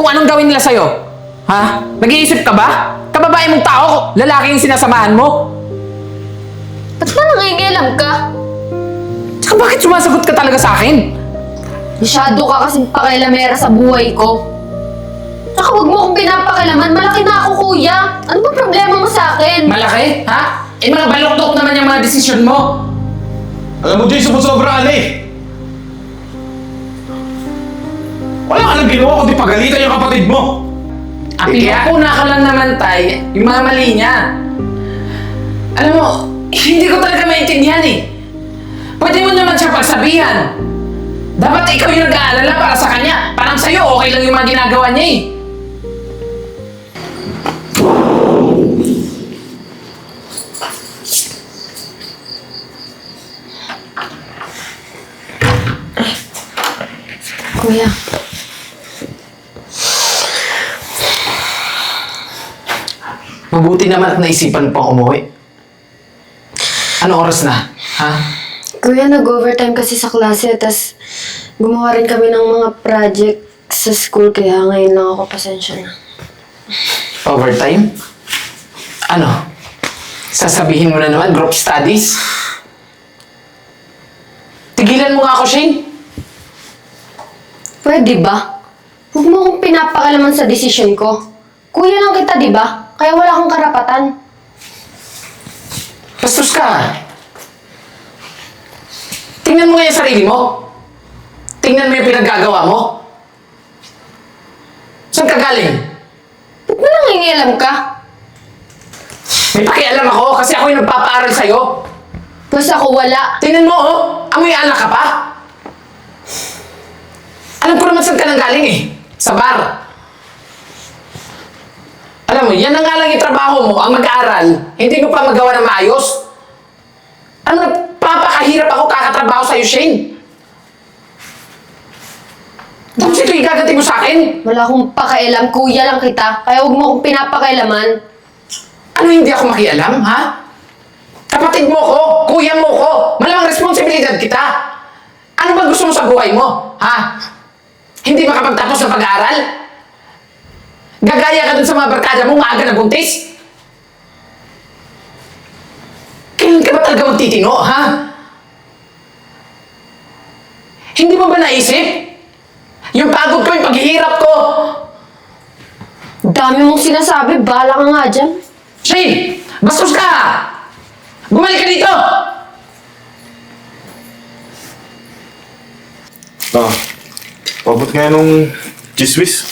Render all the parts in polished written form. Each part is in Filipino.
kung anong gawin nila sa'yo? Ha? Nag-iisip ka ba? Kababae mong tao, lalaki yung sinasamahan mo? Ba't ba nangingialam ka? Tsaka bakit sumasagot ka talaga sa akin? Masyado ka kasing pakialamera sa buhay ko. Tsaka huwag mo akong pinapakialaman. Malaki na ako, kuya. Ano ba problema mo sa akin? Malaki? Ha? Eh mga balok-tok naman yung mga desisyon mo. Alam mo, Jay, sumusobra ka na eh. Wala ka nang ginawa kundi pagalitan yung kapatid mo. Ang pinapuna ka lang naman, Tay, yung mga mali niya. Alam mo, hindi ko talaga maintindihan eh. Pwede mo naman siya pagsabihan. Dapat ikaw yung nag-aalala para sa kanya. Parang sa'yo, okay lang yung mga ginagawa niya eh. Kuya, Mabuti naman at naisipan pang umuwi. Ano oras na? Ha? kuya, nag-overtime kasi sa klase, tas gumawa rin kami ng mga project sa school, kaya ngayon lang ako, pasensya na. Overtime? Ano? Sasabihin mo na naman, group studies? Tigilan mo nga ako, Shane. Pwede ba? Huwag mo akong pinapakalaman sa desisyon ko. Kuya lang kita, di ba? Kaya wala kang karapatan. Bastos ka. Tingnan mo nga yung sarili mo. Tingnan mo yung pinaggagawa mo. Saan ka galing? Ba't mo nangingialam ka? May pakialam ako kasi ako yung nagpapaaral sa'yo. Basta ako wala. Tingnan mo, oh. Amoy alak ka pa. Alam ko naman saan ka nang galing eh. Sa bar. Alam mo, yan na nga lang yung trabaho mo, ang mag-aaral. Hindi mo pa magawa ng maayos. Ano, papakahirap ako kakatrabaho sa'yo, Shane. Tapos ito igaganti mo sa akin? Wala akong pakialam. Kuya lang kita. Kaya huwag mo akong pinapakailaman. Ano hindi ako makialam, ha? Kapatid mo ko, kuya mo ko, malamang responsibilidad kita. Ano ba gusto mo sa buhay mo, ha? Hindi makapagtapos ng pag-aaral? Gagaya ka dun sa mga barkada mo, maaga na buntis? Kailan ka ba talaga magtitino, ha? Hindi mo ba naisip? Yung pagod ko, yung paghihirap ko. Dami mong sinasabi. Bahala ka nga dyan. Shane! Bastos ka! Bumalik ka dito! Pabot nga nung chismis.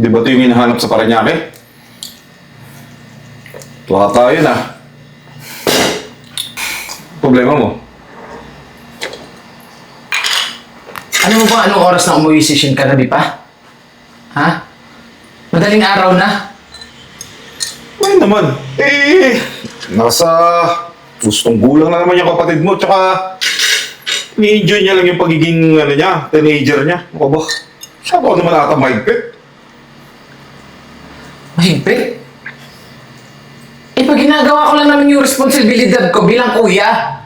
Di ba ito yung hinahanap sa Paranaque? Tuwa tayo na. Problema mo? Ano mo ba anong oras na umuwi si Shin kagabi pa? Ha? Madaling araw na. Ay naman. Nasa gustong gulang na naman yung kapatid mo. Tsaka, ni-enjoy niya lang yung pagiging, teenager niya. Ano ba? Siya ba naman ata mahigpit? Mahigpit? Eh pag ginagawa ko lang naman yung responsibilidad ko bilang kuya.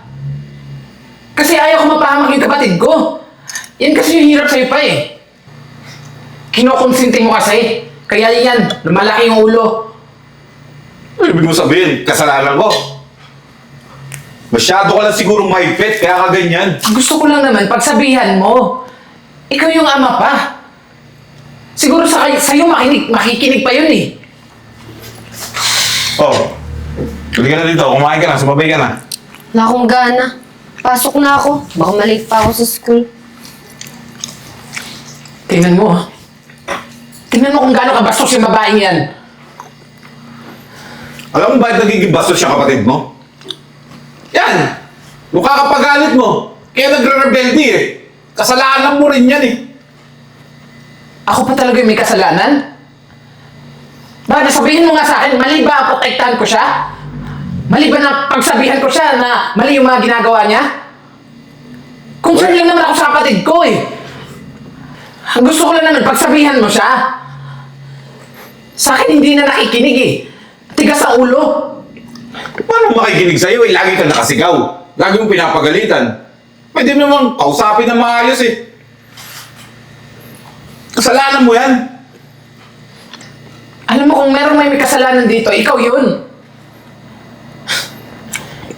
Kasi ayaw ko mapahamak yung kapatid ko. Yan kasi yung hirap sa'yo pa eh. Kinokonsinti mo kasi. Kaya yan, lumalaki yung ulo. Ibig mo sabihin, kasalanan ko. Masyado ka lang sigurong mahigpit, kaya ka ganyan. Gusto ko lang naman pagsabihan mo. Ikaw yung ama pa. Siguro sa'yo makikinig pa yun eh. Oh, tuloy ka na dito, kumain ka na, sumabay ka na. Wala akong gana. Pasok na ako. Baka malate pa ako sa school. Tingnan mo ah. Tingnan mo kung gaano kabastos yung babaeng yan. Alam mo bakit nagiging bastos siya kapatid mo? Yan! Mukha ka pagalit mo. Kaya nagre-rebelde eh. Kasalanan mo rin yan eh. Ako pa talaga yung may kasalanan? Bakit sabihin mo nga sa akin, mali ba protektahan ko siya? Mali ba na pagsabihan ko siya na mali yung mga ginagawa niya? Concern lang naman ako sa kapatid ko eh. Gusto ko lang naman pagsabihan mo siya. Sa akin hindi na nakikinig eh. Tigas sa ulo. Paano makikinig sa'yo eh? Lagi kang nakasigaw. Lagi mong pinapagalitan. Pwede mo naman kausapin na maayos eh. Kasalanan mo yan. Alam mo kung meron may kasalanan dito, ikaw yun.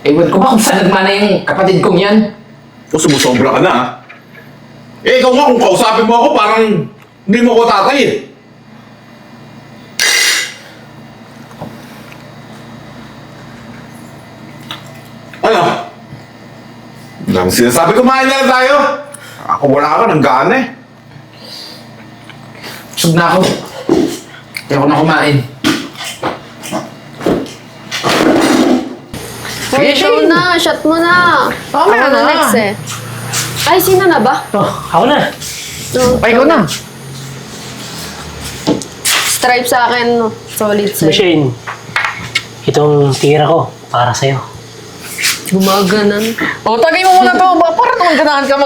Ewan ko ba kung saan nagmana yung kapatid kong yan? O sumusobra ka na, ha? Eh, ikaw nga, kung kausapin mo ako, parang hindi mo ko tatay, eh. Ano? Lang sinasabi, kumain na lang tayo. Ako wala ka ng gana, eh. Sub na ako. Ayoko na kumain. Hoy, Sige, ikaw Shane. na. Shot mo na. Mamaya Ako na na. next eh. Ay, sino na ba? Oh, ako na. No, Ay, ikaw na. Stripe sa akin, no? Solid sa'yo. Shane, itong tira ko para sa'yo. Gumaganan. O, tagay mo muna to. Ba, para naman ganahan ka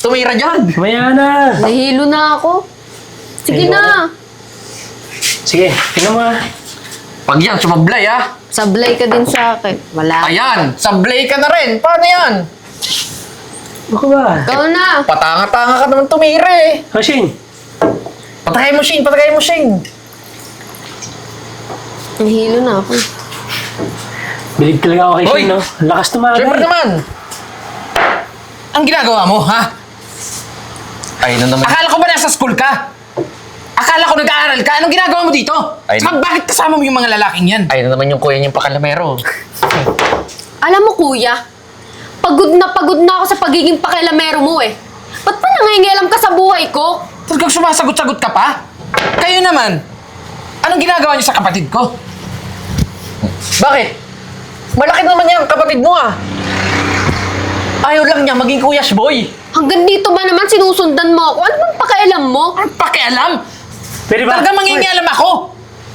tumira dyan. Maya na. Nahilo na ako. Sige Ayoko na. Sige, tingnan mo ah. Pag yan, sumablay ha. Sablay ka din sa akin. Wala. Ayan, sablay ka na rin. Paano yan? Ako ba? Ikaw na. Patanga-tanga ka naman tumira eh. Oh, Shane. Patagay mo, Shane. Patagay mo, Shane. Nahilo na ako. Bilib talaga ako kay Hoy! Shane, no? Ang lakas tumaga. Siyempre eh. naman. Ang ginagawa mo, ha? Ay, na naman. Akala ko ba nasa school ka? Akala ko nag-aaral ka? Anong ginagawa mo dito? Ay, Saka bakit kasama mo yung mga lalaking yan? Ay, na naman yung kuya niyang pakalamero. Alam mo, kuya, pagod na ako sa pagiging pakialamero mo eh. Ba't pa nangingialam ka sa buhay ko? Talagang sumasagot-sagot ka pa? Kayo naman, anong ginagawa niyo sa kapatid ko? Bakit? Malaki naman yung kapatid mo ah. Ayaw lang niya maging kuyas boy. Hanggang dito ba naman sinusundan mo ako? Ano bang pakialam mo? Anong pakialam? Pwede ba? Talagang mangingialam ako.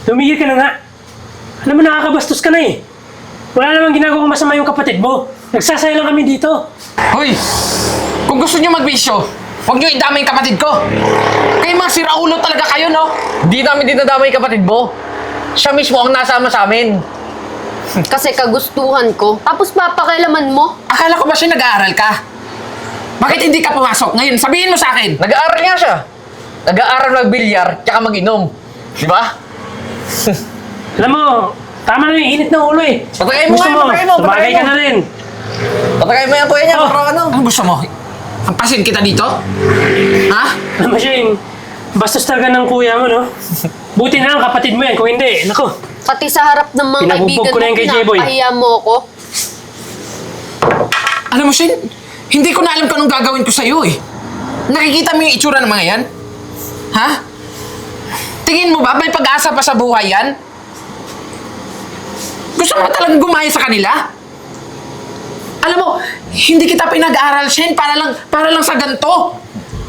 Tumigil ka na nga. Alam mo, nakakabastos ka na eh. Wala namang ginagawa masama yung kapatid mo. Nagsasaya lang kami dito. Hoy, kung gusto niyo magbisyo, huwag niyo idamay yung kapatid ko. Kayo mga siraulo talaga kayo, no? Di namin dinadama yung kapatid mo. Siya mismo ang nasama sa amin. Kasi kagustuhan ko. Tapos papakialaman mo? Akala ko ba siya nag-aaral ka? Bakit hindi ka pumasok? Ngayon, sabihin mo sa akin. Nag-aaral nga siya. Nag-aaral mag-bilyar, tsaka mag-inom. Di ba? Alam mo, tama na yung init ng ulo eh. Patagay mo Gusto nga, mo, patagay mo, tumagay patagay ka mo. na rin. Patagay mo yung kuya niya, Oh. para ano. Ano gusto mo? Pampasin kita dito? Ha? Alam mo, Shane, bastos talaga ng kuya mo, no? Buti na lang kapatid mo yan. Kung hindi, nako. Pati sa harap ng mga Pinabugbog kaibigan ko na mo, yan kay J-Boy. pinapahiya mo ako. Alam mo, Shin, hindi ko na alam kung anong gagawin ko sa'yo eh. Nakikita mo yung itsura ng mga yan? Ha? Tingin mo ba may pag-asa pa sa buhay yan? Gusto mo ba talagang gumaya sa kanila? Alam mo, hindi kita pinag-aaral, Shin, para lang sa ganito.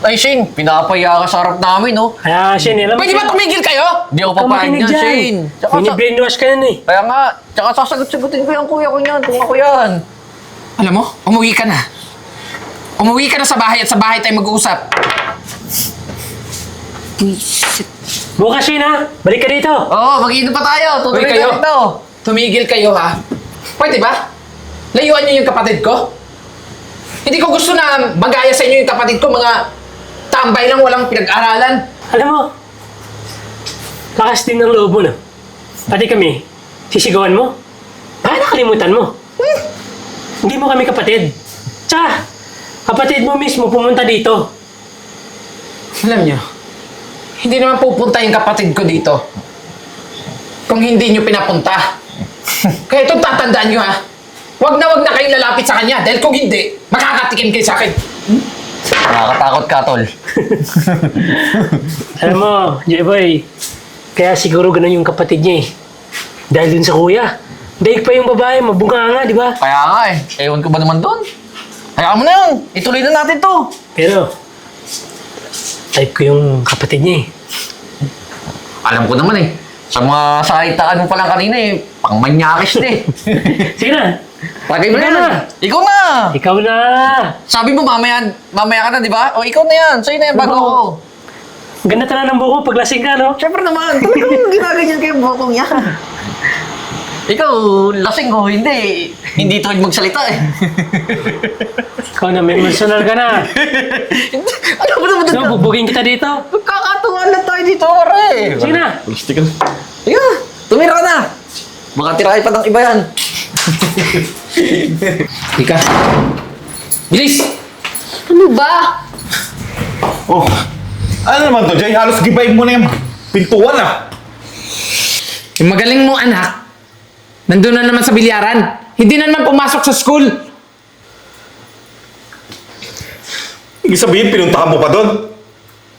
Ay, Shane, pinapaya ka sa harap namin, no? Kaya, Shane, alam mo, Pwede ba tumigil kayo? Di ako Huwag ka papayag makinig niyan, dyan. Shane. Tsaka, Bini-brainwash ka yan eh. kaya nga, tsaka sasagot-sagutin ko yung kuya ko niyan, kung ako yan. Alam mo, umuwi ka na. Umuwi ka na sa bahay at sa bahay tayo mag-uusap. Bukas, Shane, ha? Balik ka dito. Oo, mag-inom pa tayo. Hoy Tutuloy kayo, tayo dito. tumigil kayo ha. Pwede ba? Layuan niyo yung kapatid ko. Hindi ko gusto na magaya sa inyo yung kapatid ko, mga tambay lang walang pinag-aralan. Alam mo, lakas din ng loob mo, no? Pati kami, sisigawan mo. Baka nakalimutan mo. Hindi mo kami kapatid. Tsaka, kapatid mo mismo pumunta dito. Alam niyo, hindi naman pupunta yung kapatid ko dito kung hindi niyo pinapunta. Kaya ito tatandaan niyo ha. Wag na kayong lalapit sa kanya dahil kung hindi, makakatikim kayo sa akin. Nakakatakot ka, tol. Alam mo, J-Boy, kaya siguro ganun yung kapatid niya eh. Dahil dun sa kuya. Daig pa yung babae, mabunga nga, di ba? Kaya nga eh. Ewan ko ba naman doon? Hayaan mo na yun. Ituloy na natin to. Pero, type ko yung kapatid niya eh. Alam ko naman eh. Sa mga salitaan mo pa lang kanina eh. Pangmanyakis na eh. Sige na, Tagay mo na Ikaw yan. na. Ikaw na. ikaw na. Sabi mo mamaya ka na, di ba? O ikaw na yan. Sa'yo na yan bago Oo. ako. Ganda talaga ng buko pag lasing ka, no? Siyempre naman. Talagang ginaganyan kayo bukong yan. Ikaw, lasing ko, hindi. Hindi tuwid magsalita eh. Ikaw na, may personal ka na. Ano ba naman So, bubugin kita dito. Magkakatuwa lang tayo dito, pare. Sige na. Gusto ka. Sige, tumira ka na. Baka tirahin pa ng iba yan. Ika. Bilis! Ano ba? Oh, ano naman to, Jay? Halos gibayin mo na yung pintuan ah. Yung magaling mong anak, nandun na naman sa bilyaran. Hindi na naman pumasok sa school. Ibig sabihin, pinuntahan mo pa doon?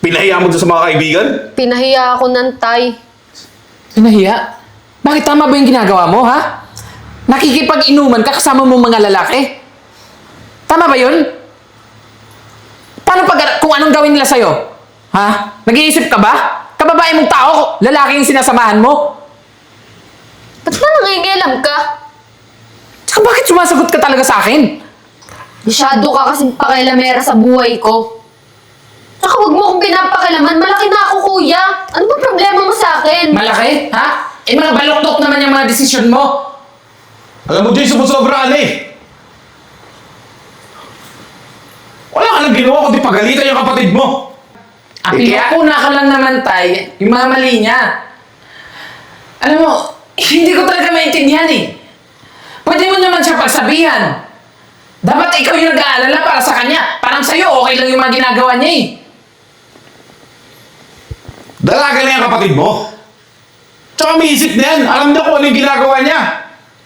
Pinahiya mo doon sa mga kaibigan? Pinahiya ako ng tay. Pinahiya? Bakit tama ba yung ginagawa mo, ha? Nakikipag-inuman ka kasama mo mga lalaki? Tama ba yun? Paano pag kung anong gawin nila sa'yo? Ha? Nag-iisip ka ba? Kababae mong tao, lalaki yung sinasamahan mo? Ba't ba nangingialam ka? Tsaka bakit sumasagot ka talaga sa akin? Masyado ka kasing pakialamera sa buhay ko. Tsaka huwag mo akong pinapakilaman. Malaki na ako, kuya. Ano ba problema mo sa akin? Malaki, ha? Eh mga baloktot naman yung mga desisyon mo. Alam mo, Jay, sumusobra eh. Wala ka nang ginawa kundi pagalitan yung kapatid mo. Ang pinapuna ka lang naman, Tay, yung mga mali niya. Alam mo, hindi ko talaga maintindihan eh. Pwede mo naman siya pagsabihan. Dapat ikaw yung nag-aalala para sa kanya. Parang sa'yo, okay lang yung mga ginagawa niya eh. Dalaga na yung kapatid mo. Tsaka may isip na yan. Alam na kung ano yung ginagawa niya.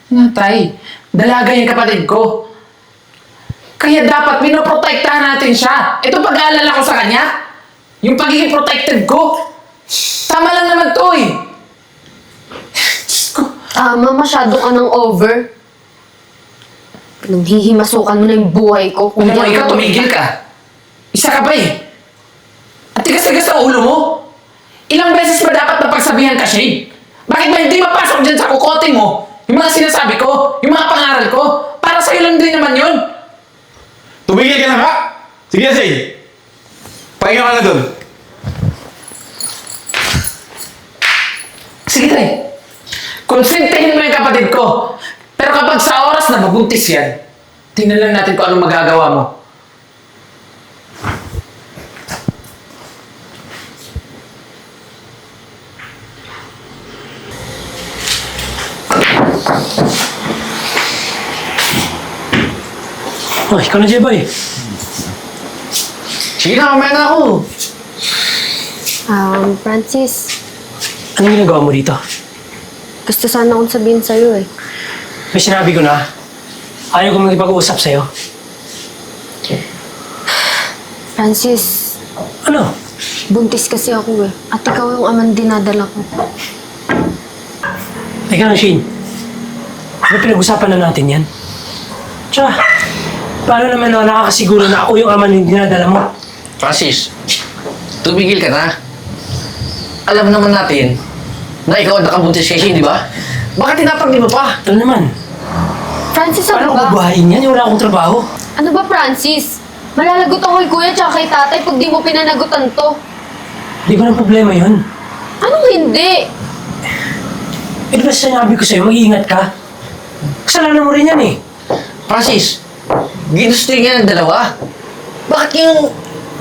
Nga, Tay, dalaga yung kapatid ko. Kaya dapat pinoprotektahan natin siya. Ito pag-aalala ko sa kanya. Yung pagiging protected ko. Tama lang naman to eh. Diyos ko. Tama, masyado ka ng over. Pinanghihimasukan mo na yung buhay ko. Alam mo, ikaw tumigil ka. Isa ka pa eh. At tigas-tigas ang ulo mo. Ilang beses ba dapat napagsabihan ka, Shane? Bakit ba hindi mapasok dyan sa kukote mo? Yung mga sinasabi ko, yung mga pangaral ko, para sa'yo lang din naman yun. Tumigil ka na nga. Sige, Jay. Pahinga ka na doon. Sige, Tay. Konsentehin mo yung kapatid ko. Pero kapag sa oras na mabuntis yan, tingnan lang natin kung anong magagawa mo. Oh, ikaw na, J-Boy. Sige na, kamaya na ako. Francis, Anong ginagawa mo dito? gusto sana akong sabihin sa'yo eh. May sinabi ko na, ayaw ko magipag-uusap sa'yo. Francis, Ano? buntis kasi ako eh. At ikaw yung amang dinadala ko. Teka lang, Shane. Ano pinag-usapan na natin yan? Tsaka, paano naman ako nakakasiguro na ako yung ama na dinadala mo? Francis, tumigil ka na. Alam naman natin na ikaw ang nakabuntis kay Shane, di ba? Bakit tinapagdi mo pa? Ano naman? Francis, Paano ano ko ba? buhayin yan? Wala akong trabaho. Ano ba, Francis? Malalagot ako kay kuya tsaka kay tatay pag di mo pinanagutan to. Di ba ng problema yun? Anong hindi? Eh, di ba sinabi ko sa'yo, mag-iingat ka? Kasalanan mo rin yan eh. Francis, ginusto niya ng dalawa. Bakit yung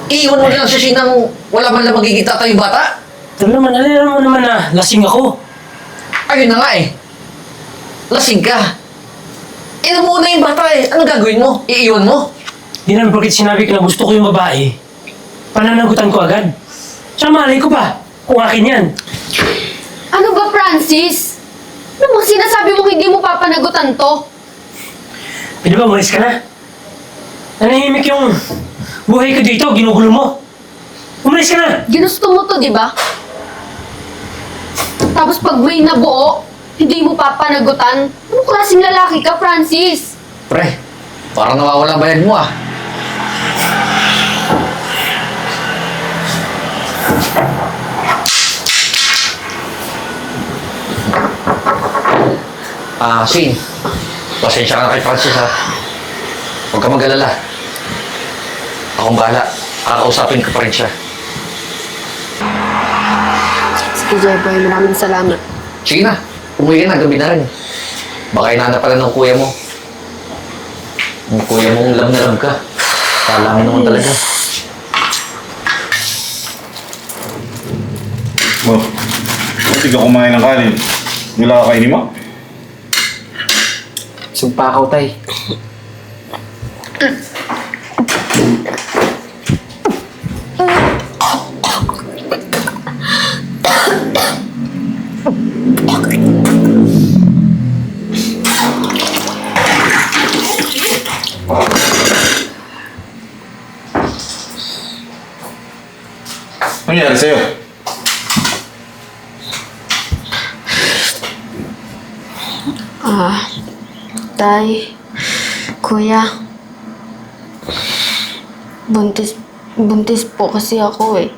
iiwan mo na lang sa Shane nang wala man lang magiging tatay yung bata? Ito naman, alam mo naman na lasing ako. Ayun na nga eh. Lasing ka. Ina mo na yung bata eh. Ano gagawin mo? Iiwan mo? Di naman porkit sinabi ko na gusto ko yung babae, pananagutan ko agad. Tsaka malay ko pa, kung akin yan. Ano ba, Francis? Ano bang sinasabi mo hindi mo papanagutan to? Pwede ba, umalis ka na? Nanahimik yung buhay ko dito, ginugulo mo. Umalis ka na! Ginusto mo to, di ba? Tapos pag may nabuo, hindi mo papanagutan. Anong klaseng lalaki ka, Francis? Pre, parang nawawala bayad mo ah. Shane. Pasensya ka na kay Francis ha. Huwag ka mag-alala. Akong bahala. Kakausapin ko pa rin siya. Sige, Jeboy. Maraming salamat. Sige na. Umuwi ka na. Gabi na rin. Baka hinahanap pala ng kuya mo. Ang kuya mong love na love ka. Kala mo naman talaga. Oh, hindi ka kumain ng kanin. Wala ka kainin mo? Sumpa ako, tay. Ano nangyari sa'yo? Tay, kuya, buntis po kasi ako eh.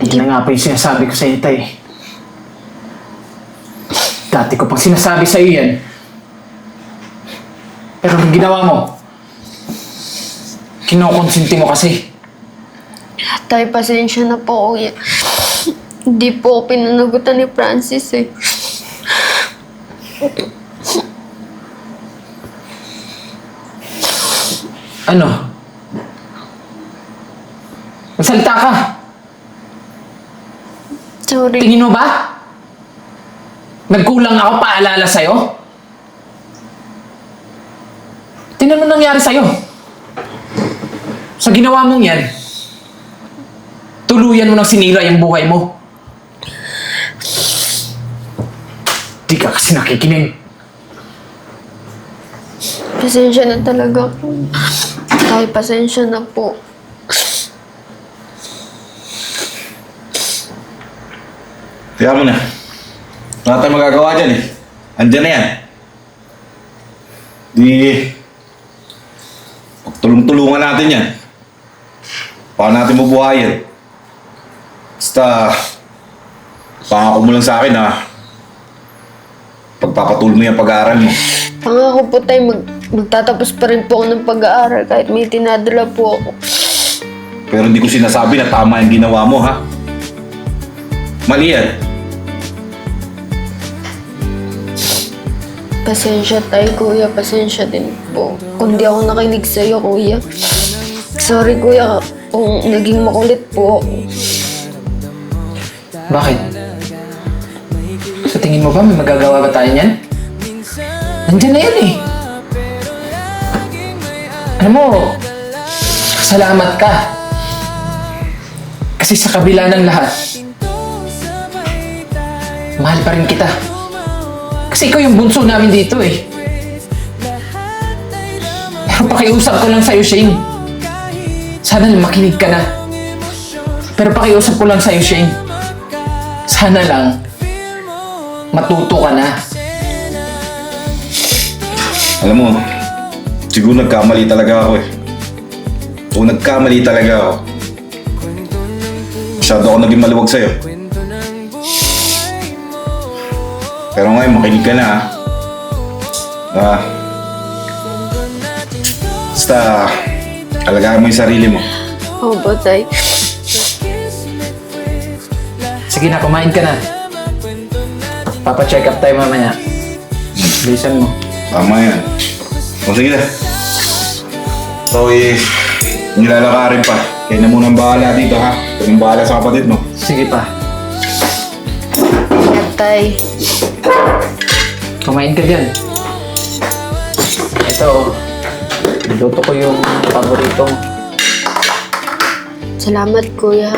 Hindi na nga pa yung sinasabi ko sa'yo, tay. Dati ko pang sinasabi sa'yo yan. Pero ang ginawa mo, kinukonsinti mo kasi. Tay, pasensya na po, kuya. Hindi po ako pinanagutan ni Francis eh. Ano? Magsalita ka! Sorry. Tingin mo ba? Nagkulang ako paalala sa'yo? Tingnan mo nangyari sa'yo. Sa ginawa mong yan, tuluyan mo nang sinira yung buhay mo. Di ka kasi nakikinig. Pasensya na talaga po. Tay, pasensya na po. Kaya mo na. Wala tayong magagawa dyan eh. Andyan na yan. Di... Pagtulong-tulungan natin yan. Paano natin mabuhayan? Basta... Pangako mo lang sa akin ha. Pagpapatuloy mo yung pag-aaral mo. Pangako po tay, magtatapos pa rin po ako ng pag-aaral kahit may tinadala po ako. Pero hindi ko sinasabi na tama yung ginawa mo ha. Mali yan. Pasensya tay, kuya. Pasensya din po. Kung di ako nakinig sa'yo, kuya. Sorry, kuya, kung naging makulit po ako. Bakit? Sa tingin mo ba may magagawa ba tayo niyan? Nandiyan na yan eh. Alam mo, salamat ka. Kasi sa kabila ng lahat, mahal pa rin kita. Kasi ikaw yung bunso namin dito eh. Pero pakiusap ko lang sa'yo, Shane. Sana lang makinig ka na. Pero pakiusap ko lang sa'yo, Shane. Sana lang matuto ka na. Alam mo, siguro nagkamali talaga ako eh. Kung nagkamali talaga ako, masyado ako naging maluwag sa'yo. Pero ngayon, makinig ka na ha. Basta, alagaan mo yung sarili mo. Opo, tay. Sige na, kumain ka na. Papa-check up tayo mamaya. Bilisan mo. Tama yan. O sige na. So nilalakarin pa. Kaya na munang bahala dito ha. Kaya nang bahala sa kapatid mo. Sige pa. Ingat, tay. Kumain ka dyan. Ito, niluto ko yung paborito mo. Salamat, kuya.